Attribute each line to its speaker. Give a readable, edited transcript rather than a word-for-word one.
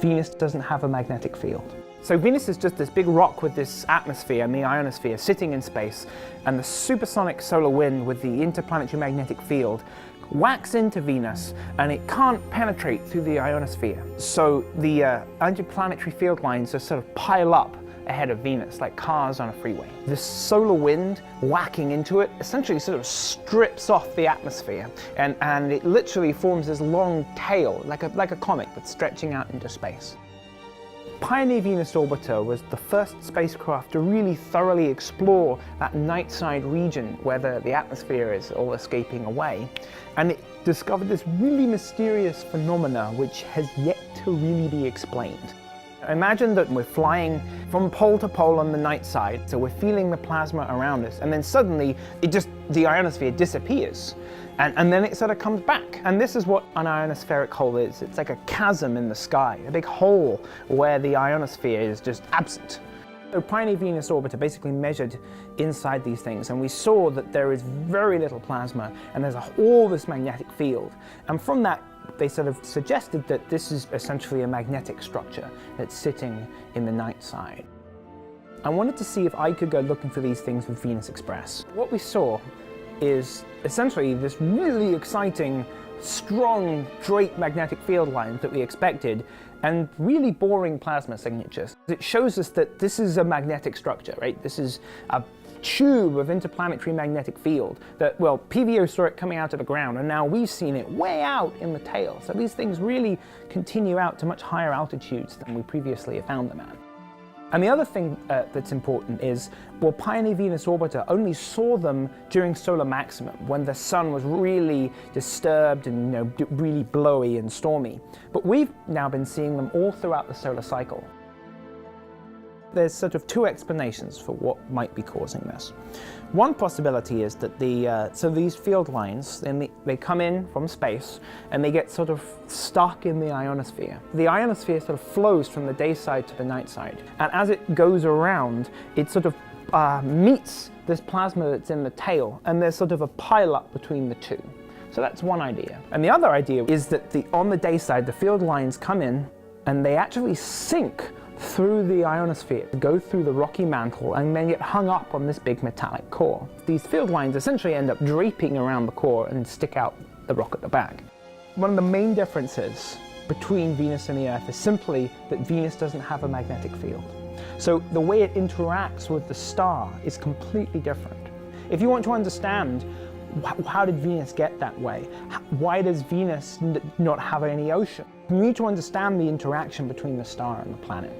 Speaker 1: Venus doesn't have a magnetic field. So Venus is just this big rock with this atmosphere and the ionosphere sitting in space, and the supersonic solar wind with the interplanetary magnetic field whacks into Venus, and it can't penetrate through the ionosphere. So the interplanetary field lines just sort of pile up ahead of Venus, like cars on a freeway. The solar wind whacking into it essentially sort of strips off the atmosphere, and it literally forms this long tail, like a comet, but stretching out into space. Pioneer Venus Orbiter was the first spacecraft to really thoroughly explore that nightside region where the atmosphere is all escaping away, and it discovered this really mysterious phenomena which has yet to really be explained. Imagine that we're flying from pole to pole on the night side, so we're feeling the plasma around us, and then suddenly the ionosphere disappears, and then it sort of comes back. And this is what an ionospheric hole is. It's like a chasm in the sky, a big hole where the ionosphere is just absent. So Pioneer Venus Orbiter basically measured inside these things, and we saw that there is very little plasma, and there's all this magnetic field. And from that, they sort of suggested that this is essentially a magnetic structure that's sitting in the night side. I wanted to see if I could go looking for these things with Venus Express. What we saw is essentially this really exciting, strong, straight magnetic field lines that we expected, and really boring plasma signatures. It shows us that this is a magnetic structure, right? This is a tube of interplanetary magnetic field that, well, PVO saw it coming out of the ground, and now we've seen it way out in the tail. So these things really continue out to much higher altitudes than we previously have found them at. And the other thing that's important is, well, Pioneer Venus Orbiter only saw them during solar maximum, when the sun was really disturbed and really blowy and stormy. But we've now been seeing them all throughout the solar cycle. There's sort of two explanations for what might be causing this. One possibility is that so these field lines, they come in from space and they get sort of stuck in the ionosphere. The ionosphere sort of flows from the day side to the night side, and as it goes around, it sort of meets this plasma that's in the tail, and there's sort of a pile-up between the two. So that's one idea. And the other idea is that on the day side, the field lines come in and they actually sink through the ionosphere, go through the rocky mantle, and then get hung up on this big metallic core. These field lines essentially end up draping around the core and stick out the rock at the back. One of the main differences between Venus and the Earth is simply that Venus doesn't have a magnetic field. So the way it interacts with the star is completely different. If you want to understand how did Venus get that way, why does Venus not have any ocean, you need to understand the interaction between the star and the planet.